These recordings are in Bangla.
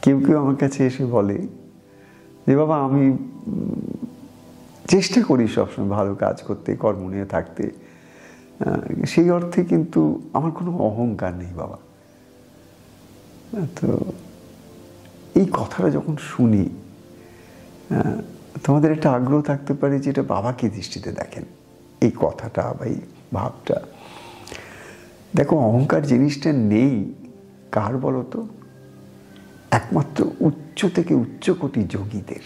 কেউ কেউ আমার কাছে এসে বলে যে বাবা আমি চেষ্টা করি সবসময় ভালো কাজ করতে, কর্ম নিয়ে থাকতে, সেই অর্থে কিন্তু আমার কোনো অহংকার নেই বাবা। তো এই কথাটা যখন শুনি তোমাদের একটা আগ্রহ থাকতে পারে যে এটা বাবা কি দৃষ্টিতে দেখেন এই কথাটা বা এই ভাবটা। দেখো, অহংকার জিনিসটা নেই কার বলো তো? একমাত্র উচ্চ থেকে উচ্চকোটি যোগীদের।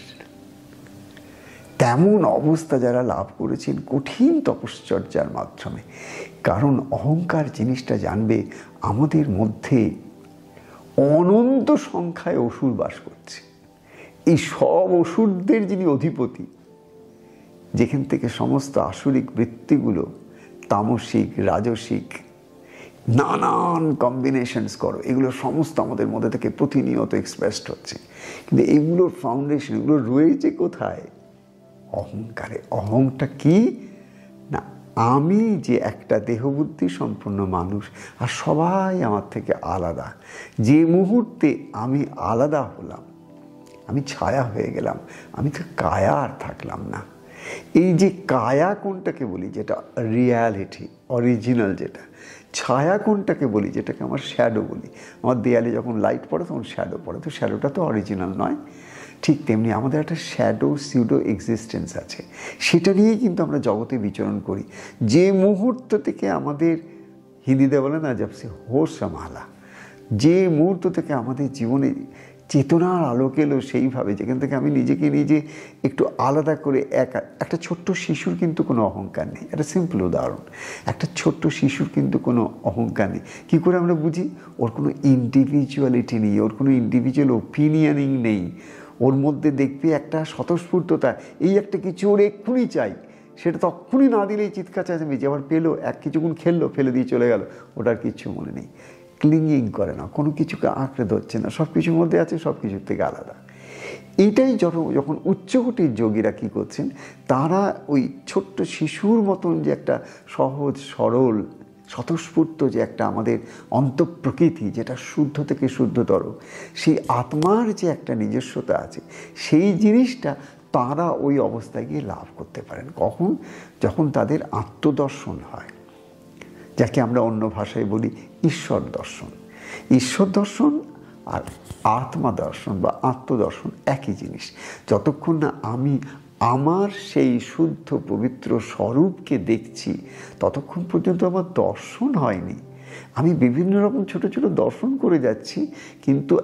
তেমন অবস্থা যারা লাভ করেছেন কঠিন তপশ্চর্যার মাধ্যমে। কারণ অহংকার জিনিসটা জানবে আমাদের মধ্যে অনন্ত সংখ্যায় অসুর বাস করছে। এই সব অসুরদের যিনি অধিপতি, যেখান থেকে সমস্ত আসরিক বৃত্তিগুলো তামসিক, রাজসিক, নানান কম্বিনেশনস করো, এগুলো সমস্ত আমাদের মধ্যে থেকে প্রতিনিয়ত এক্সপ্রেসড হচ্ছে। কিন্তু এগুলোর ফাউন্ডেশন, এগুলো রয়েছে কোথায়? অহংকারে। অহংটা কি না, আমি যে একটা দেহবুদ্ধি সম্পন্ন মানুষ আর সবাই আমার থেকে আলাদা। যে মুহূর্তে আমি আলাদা হলাম, আমি ছায়া হয়ে গেলাম, আমি তো কায়া আর থাকলাম না। এই যে কায়া কোনটাকে বলি, যেটা রিয়ালিটি অরিজিনাল, যেটা ছায়া কোনটাকে বলি, যেটাকে আমার শ্যাডো বলি। আমার দেয়ালে যখন লাইট পড়ে তখন শ্যাডো পড়ে, তো শ্যাডোটা তো অরিজিনাল নয়। ঠিক তেমনি আমাদের একটা শ্যাডো সিউডো এক্সিস্টেন্স আছে, সেটা নিয়েই কিন্তু আমরা জগতে বিচরণ করি। যে মুহূর্ত থেকে আমাদের, হিন্দিতে বলে না জব সে হোশ সম্ভালা, যে মুহূর্ত থেকে আমাদের জীবনে চেতনার আলোক এলো, সেইভাবে যেখান থেকে আমি নিজেকে নিজে একটু আলাদা করে একটা ছোট্ট শিশুর কিন্তু কোনো অহংকার নেই। একটা সিম্পল উদাহরণ, একটা ছোট্ট শিশুর কিন্তু কোনো অহংকার নেই। কী করে আমরা বুঝি? ওর কোনো ইন্ডিভিজুয়ালিটি নেই, ওর কোনো ইন্ডিভিজুয়াল ওপিনিয়নিং নেই। ওর মধ্যে দেখবে একটা স্বতঃস্ফূর্ততা, এই একটা কিছু ওর এক্ষুনি চাই, সেটা তক্ষুনি না দিলেই চিৎকার চেঁচামেচি। আবার পেলো, কিছুক্ষণ খেললো, ফেলে দিয়ে চলে গেল, ওটার কিচ্ছু মনে নেই। ক্লিঙ্গিং করে না, কোনো কিছুকে আঁকড়ে ধরছে না, সব কিছুর মধ্যে আছে, সব কিছুর থেকে আলাদা। এইটাই যখন উচ্চকোটির যোগীরা কী করছেন, তারা ওই ছোট্ট শিশুর মতন যে একটা সহজ সরল স্বতঃস্ফূর্ত যে একটা আমাদের অন্তঃপ্রকৃতি, যেটা শুদ্ধ থেকে শুদ্ধতর, সেই আত্মার যে একটা নিজস্বতা আছে, সেই জিনিসটা তারা ওই অবস্থায় গিয়ে লাভ করতে পারেন। কখন? যখন তাদের আত্মদর্শন হয়, যাকে আমরা অন্য ভাষায় বলি ঈশ্বর দর্শন। ঈশ্বর দর্শন আর আত্মা দর্শন বা আত্মদর্শন একই জিনিস। যতক্ষণ না আমি আমার সেই শুদ্ধ পবিত্র স্বরূপকে দেখছি, ততক্ষণ পর্যন্ত আমার দর্শন হয়নি। আমি বিভিন্ন রকম ছোট ছোট দর্শন করে যাচ্ছি, কিন্তু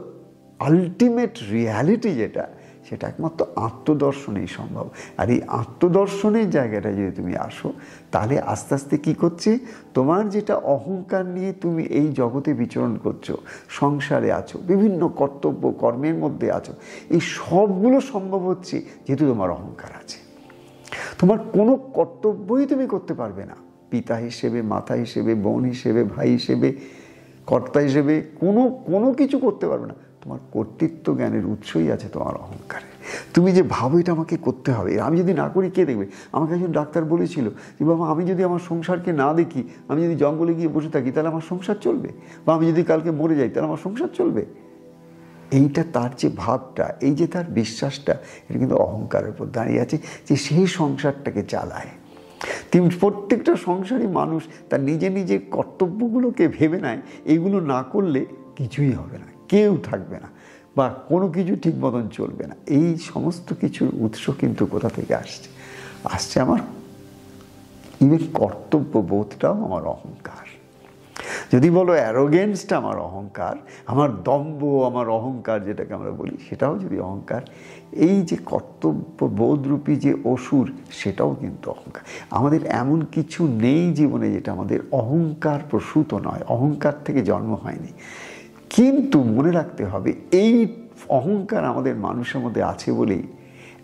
আলটিমেট রিয়ালিটি যেটা, সেটা একমাত্র আত্মদর্শনেই সম্ভব। আর এই আত্মদর্শনের জায়গাটা যদি তুমি আসো, তাহলে আস্তে আস্তে কী করছে, তোমার যেটা অহংকার নিয়ে তুমি এই জগতে বিচরণ করছো, সংসারে আছো, বিভিন্ন কর্তব্য কর্মের মধ্যে আছো, এই সবগুলো সম্ভব হচ্ছে যেহেতু তোমার অহংকার আছে। তোমার কোনো কর্তব্যই তুমি করতে পারবে না, পিতা হিসেবে, মাতা হিসেবে, বোন হিসেবে, ভাই হিসেবে, কর্তা হিসেবে কোনো কিছু করতে পারবে না। তোমার কর্তৃত্ব জ্ঞানের উৎসই আছে তোমার অহংকারে। তুমি যে ভাবো এটা আমাকে করতে হবে, আমি যদি না করি কে দেখবে? আমাকে একজন ডাক্তার বলেছিল যে বাবা, আমি যদি আমার সংসারকে না দেখি, আমি যদি জঙ্গলে গিয়ে বসে থাকি, তাহলে আমার সংসার চলবে? বা আমি যদি কালকে মরে যাই, তাহলে আমার সংসার চলবে? এইটা তার যে ভাবটা, এই যে তার বিশ্বাসটা, এটা কিন্তু অহংকারের উপর দাঁড়িয়ে আছে, যে সেই সংসারটাকে চালায়। প্রত্যেকটা সংসারী মানুষ তার নিজের কর্তব্যগুলোকে ভেবে নেয়, এইগুলো না করলে কিছুই হবে না, কেউ থাকবে না, বা কোনো কিছু ঠিক মতন চলবে না। এই সমস্ত কিছুর উৎস কিন্তু কোথা থেকে আসছে আমার ইভেন কর্তব্যবোধটাও আমার অহংকার। যদি বলো অ্যারোগেন্সটা আমার অহংকার, আমার দম্ভ, আমার অহংকার যেটাকে আমরা বলি, সেটাও যদি অহংকার, এই যে কর্তব্যবোধরূপী যে অসুর, সেটাও কিন্তু অহংকার। আমাদের এমন কিছু নেই জীবনে যেটা আমাদের অহংকার প্রসূত নয়, অহংকার থেকে জন্ম হয়নি। কিন্তু মনে রাখতে হবে, এই অহংকার আমাদের মানুষের মধ্যে আছে বলেই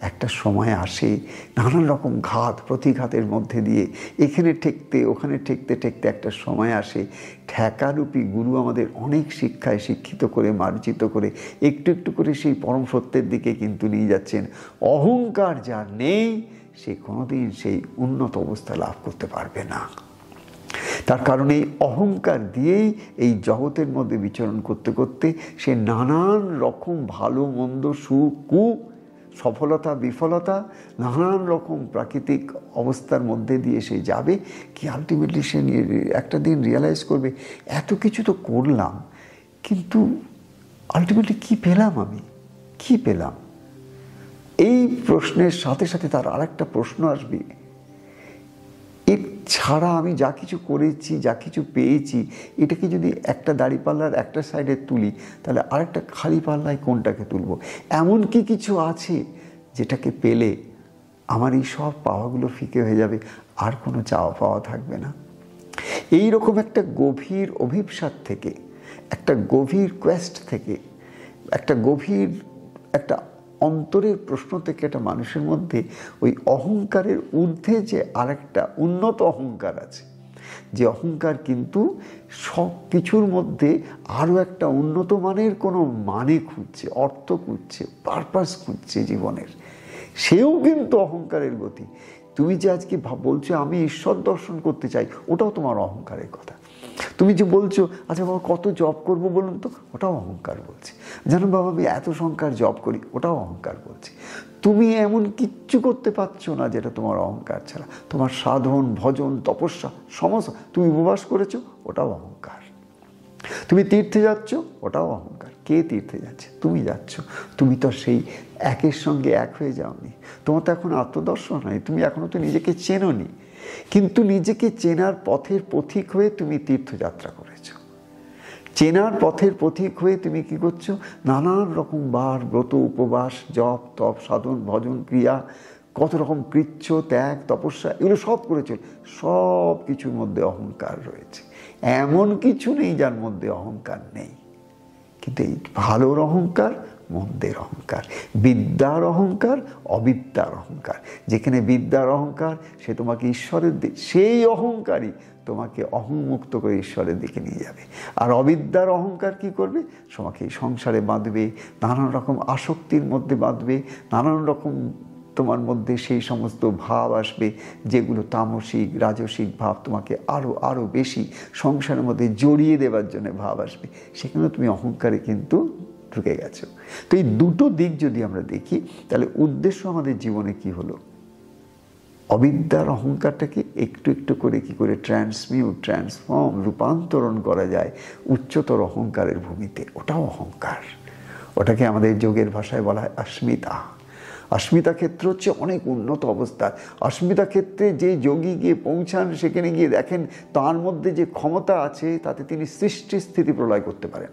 একটা সময় আসে, নানান রকম ঘাত প্রতিঘাতের মধ্যে দিয়ে এখানে ঠেকতে ওখানে ঠেকতে ঠেকতে একটা সময় আসে, ঠেকারূপী গুরু আমাদের অনেক শিক্ষায় শিক্ষিত করে, মার্জিত করে, একটু একটু করে সেই পরম সত্যের দিকে কিন্তু নিয়ে যাচ্ছেন। অহংকার যার নেই, সে কোনোদিন সেই উন্নত অবস্থা লাভ করতে পারবে না। তার কারণ এই অহংকার দিয়েই এই জগতের মধ্যে বিচরণ করতে করতে সে নানান রকম ভালো মন্দ সুখ কুখ, সফলতা বিফলতা, নানান রকম প্রাকৃতিক অবস্থার মধ্যে দিয়ে সে যাবে, কি আলটিমেটলি সে একটা দিন রিয়েলাইজ করবে এত কিছু তো করলাম, কিন্তু আলটিমেটলি কি পেলাম, আমি কি পেলাম? এই প্রশ্নের সাথে সাথে তার আরেকটা প্রশ্ন আসবে, এর ছাড়া আমি যা কিছু করেছি, যা কিছু পেয়েছি, এটাকে যদি একটা দাঁড়িপাল্লার একটা সাইডে তুলি, তাহলে আরেকটা খালি পাল্লায় কোনটাকে তুলব? এমন কি কিছু আছে যেটাকে পেলে আমার এই সব পাওয়াগুলো ফিকে হয়ে যাবে, আর কোনো চাওয়া পাওয়া থাকবে না? এই রকম একটা গভীর অভিপ্সাদ থেকে, একটা গভীর কোয়েস্ট থেকে, একটা গভীর একটা অন্তরের প্রশ্ন থেকে একটা মানুষের মধ্যে ওই অহংকারের ঊর্ধ্বে যে আরেকটা উন্নত অহংকার আছে, যে অহংকার কিন্তু সব কিছুর মধ্যে আরও একটা উন্নত মানের কোনো মানে খুঁজছে, অর্থ খুঁজছে, পারপাস খুঁজছে জীবনের, সেও কিন্তু অহংকারের গতি। তুমি যে আজকে বলছো আমি ঈশ্বর দর্শন করতে চাই, ওটাও তোমার অহংকারের কথা। তুমি যে বলছো আচ্ছা বাবা কত জব করবো বলুন তো, ওটাও অহংকার বলছে। জানো বাবা আমি এত সংখ্যার জব করি, ওটাও অহংকার বলছে। তুমি এমন কিচ্ছু করতে পারছো না যেটা তোমার অহংকার ছাড়া। তোমার সাধন ভজন তপস্যা সমস্ত, তুমি উপবাস করেছো, ওটাও অহংকার। তুমি তীর্থে যাচ্ছ, ওটাও অহংকার। কে তীর্থে যাচ্ছে? তুমি যাচ্ছ। তুমি তো সেই একের সঙ্গে এক হয়ে যাওনি, তোমার তো এখন আত্মদর্শন হয়, তুমি এখনো তো নিজেকে চেনোনি। কিন্তু নিজেকে চেনার পথের পথিক হয়ে তুমি তীর্থযাত্রা করেছ। চেনার পথের পথিক হয়ে তুমি কি করছো? নানান রকম বার ব্রত উপবাস জপ তপ সাধন ভজন ক্রিয়া, কত রকম কৃচ্ছ ত্যাগ তপস্যা, এগুলো সব করেছ। সব কিছুর মধ্যে অহংকার রয়েছে, এমন কিছু নেই যার মধ্যে অহংকার নেই। কিন্তু এই ভালোর অহংকার, মন্দের অহংকার, বিদ্যার অহংকার, অবিদ্যার অহংকার। যেখানে বিদ্যার অহংকার সে তোমাকে ঈশ্বরের দিকে, সেই অহংকারই তোমাকে অহংমুক্ত করে ঈশ্বরের দিকে নিয়ে যাবে। আর অবিদ্যার অহংকার কি করবে? তোমাকে এই সংসারে বাঁধবে, নানান রকম আসক্তির মধ্যে বাঁধবে, নানান রকম তোমার মধ্যে সেই সমস্ত ভাব আসবে যেগুলো তামসিক রাজসিক ভাব, তোমাকে আরও আরও বেশি সংসারের মধ্যে জড়িয়ে দেওয়ার জন্য ভাব আসবে। সেখানে তুমি অহংকারে কিন্তু ঢুকে গেছো। তো এই দুটো দিক যদি আমরা দেখি, তাহলে উদ্দেশ্য আমাদের জীবনে কি হলো? অবিদ্যার অহংকারটাকে একটু একটু করে কি করে ট্রান্সফর্ম রূপান্তরণ করা যায় উচ্চতর অহংকারের ভূমিতে, ওটাও অহংকার। ওটাকে আমাদের যোগের ভাষায় বলা হয় অস্মিতা। অস্মিতা ক্ষেত্র হচ্ছে অনেক উন্নত অবস্থা। অস্মিতা ক্ষেত্রে যে যোগী গিয়ে পৌঁছান, সেখানে গিয়ে দেখেন তার মধ্যে যে ক্ষমতা আছে, তাতে তিনি সৃষ্টি স্থিতি প্রলয় করতে পারেন।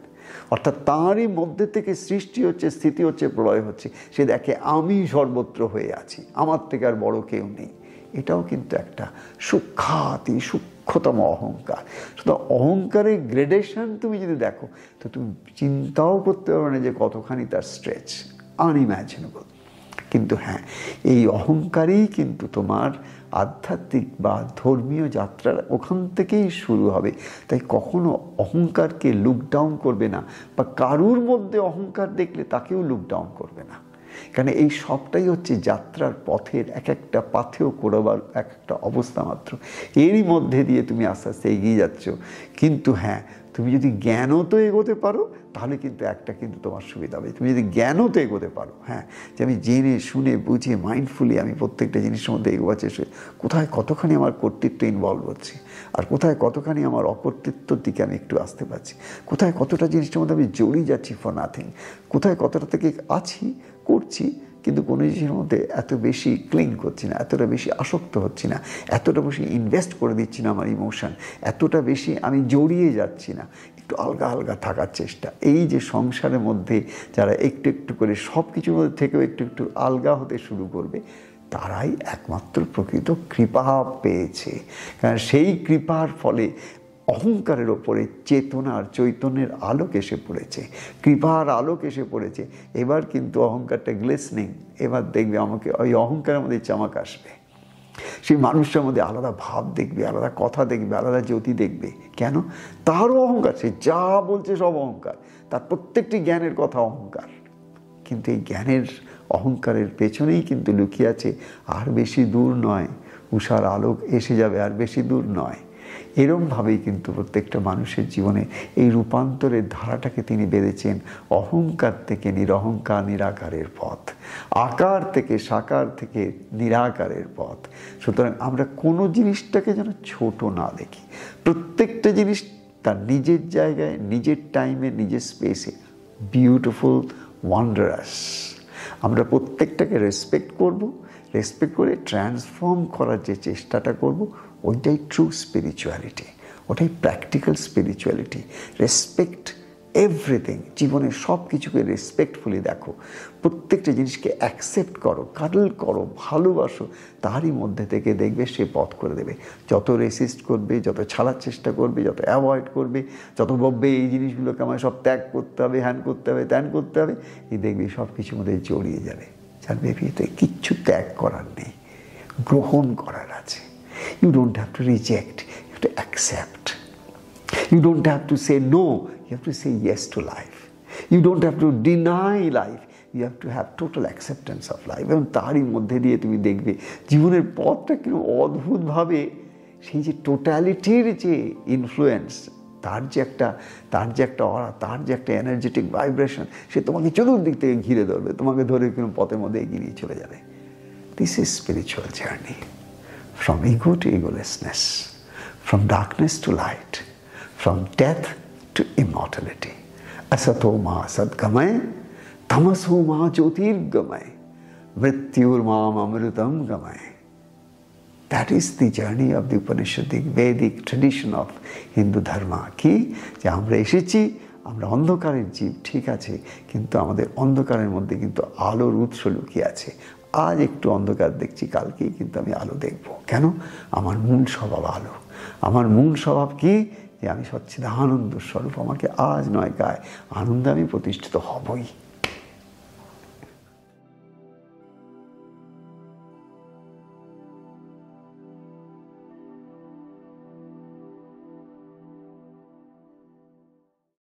অর্থাৎ তাঁরই মধ্যে থেকে সৃষ্টি হচ্ছে, স্থিতি হচ্ছে, প্রলয় হচ্ছে। সে দেখে আমি সর্বত্র হয়ে আছি, আমার থেকে আর বড় কেউ নেই। এটাও কিন্তু একটা সূক্ষ্মাতি সূক্ষ্মতম অহংকার। সুতরাং অহংকারের গ্রেডেশন তুমি যদি দেখো, তো তুমি চিন্তাও করতে পারবে না যে কতখানি তার স্ট্রেচ, আনইম্যাজিনেবল। কিন্তু হ্যাঁ, এই অহংকারেই কিন্তু তোমার আধ্যাত্মিক বা ধর্মীয় যাত্রার ওখান থেকেই শুরু হবে। তাই কখনো অহংকারকে লুক ডাউন করবে না, বা কারুর মধ্যে অহংকার দেখলে তাকেও লুক ডাউন করবে না। কারণ এই সবটাই হচ্ছে যাত্রার পথের এক একটা পাথেয় করবার এক একটা অবস্থা মাত্র। এরই মধ্যে দিয়ে তুমি আস্তে আস্তে এগিয়ে যাচ্ছ। কিন্তু হ্যাঁ, তুমি যদি জ্ঞানত এগোতে পারো, তাহলে কিন্তু একটা কিন্তু তোমার সুবিধা হবে। তুমি যদি জ্ঞানত এগোতে পারো, হ্যাঁ, যে আমি জেনে শুনে বুঝে মাইন্ডফুলি আমি প্রত্যেকটা জিনিসের মধ্যে এগোবার চেষ্টা, কোথায় কতখানি আমার কর্তৃত্ব ইনভলভ হচ্ছে, আর কোথায় কতখানি আমার অকর্তৃত্বর দিকে আমি একটু আসতে পারছি, কোথায় কতটা জিনিসটার মধ্যে আমি জড়িয়ে যাচ্ছি ফর নাথিং, কোথায় কতটা থেকে আছি করছি, কিন্তু কোনো জিনিসের মধ্যে এত বেশি ক্লিং করছি না, এতটা বেশি আসক্ত হচ্ছি না, এতটা বেশি ইনভেস্ট করে দিচ্ছি না আমার ইমোশন, এতটা বেশি আমি জড়িয়ে যাচ্ছি না, একটু আলগা আলগা থাকার চেষ্টা। এই যে সংসারের মধ্যে যারা একটু একটু করে সব কিছুর মধ্যে থেকেও একটু একটু আলগা হতে শুরু করবে, তারাই একমাত্র প্রকৃত কৃপা পেয়েছে। কারণ সেই কৃপার ফলে অহংকারের ওপরে চেতনার চৈতন্যের আলোক এসে পড়েছে, কৃপার আলোক এসে পড়েছে। এবার কিন্তু অহংকারটা গ্লেসনিং, এবার দেখবে আমাকে ওই অহংকারের মধ্যে চামাক আসবে। সেই মানুষটার মধ্যে আলাদা ভাব দেখবে, আলাদা কথা দেখবে, আলাদা জ্যোতি দেখবে। কেন? তারও অহংকার, সে যা বলছে সব অহংকার, তার প্রত্যেকটি জ্ঞানের কথা অহংকার। কিন্তু এই জ্ঞানের অহংকারের পেছনেই কিন্তু লুকিয়ে আছে আর বেশি দূর নয়, উষার আলোক এসে যাবে, আর বেশি দূর নয়। এরমভাবেই কিন্তু প্রত্যেকটা মানুষের জীবনে এই রূপান্তরের ধারাটাকে তিনি বেঁধেছেন। অহংকার থেকে নিরহংকার, নিরাকারের পথ, আকার থেকে সাকার থেকে নিরাকারের পথ। সুতরাং আমরা কোনো জিনিসটাকে যেন ছোট না দেখি, প্রত্যেকটা জিনিস তার নিজের জায়গায়, নিজের টাইমে, নিজের স্পেসে বিউটিফুল, ওয়ান্ডারাস। আমরা প্রত্যেকটাকে রেসপেক্ট করব, রেসপেক্ট করে ট্রান্সফর্ম করার যে চেষ্টাটা করব, ওইটাই ট্রু স্পিরিচুয়ালিটি, ওটাই প্র্যাকটিক্যাল স্পিরিচুয়ালিটি। রেসপেক্ট এভরিথিং, জীবনের সব কিছুকে রেসপেক্টফুলি দেখো, প্রত্যেকটা জিনিসকে অ্যাকসেপ্ট করো, কাডল করো, ভালোবাসো, তারই মধ্যে থেকে দেখবে সে পথ করে দেবে। যত রেসিস্ট করবে, যত ছাড়ার চেষ্টা করবে, যত অ্যাভয়েড করবে, যত ভাববে এই জিনিসগুলোকে আমায় সব ত্যাগ করতে হবে, হ্যান করতে হবে, ত্যান করতে হবে, এই দেখবি সব কিছুর মধ্যে জড়িয়ে যাবে। জানবে বিয়েতে কিচ্ছু ত্যাগ করার নেই, গ্রহণ করার আছে। You don't have to reject, you have to accept. You don't have to say no, you have to say yes to life. You don't have to deny life, you have to have total acceptance of life. এবং তারই মধ্যে দিয়ে তুমি দেখবে জীবনের পথটা কিন্তু অদ্ভুতভাবে সেই যে টোটালিটির যে ইনফ্লুয়েন্স, তার যে একটা অরা, তার যে একটা এনার্জেটিক ভাইব্রেশন, সে তোমাকে চতুর্দিক থেকে ঘিরে ধরবে, তোমাকে ধরে কিন্তু পথের মধ্যে এগিয়ে নিয়ে চলে যাবে। This is spiritual journey, from ego to egolessness, from darkness to light, from death to immortality. Asato ma sadgamay, tamaso ma jyotirgamay, mrityur mam amritam gamay. That is the journey of the Upanishadic Vedic tradition of Hindu Dharma. কি যে আমরা এসেছি, আমরা অন্ধকারের জীব, ঠিক আছে, কিন্তু আমাদের অন্ধকারের মধ্যে কিন্তু আলোর উৎস লুকিয়ে আছে। আজ একটু অন্ধকার দেখছি, কালকেই কিন্তু আমি আলো দেখব। কেন? আমার মূল স্বভাব আলো। আমার মূল স্বভাব কি? যে আমি সচ্চিদানন্দ স্বরূপ, আমাকে আজ নয় কায় আনন্দে আমি প্রতিষ্ঠিত হবই।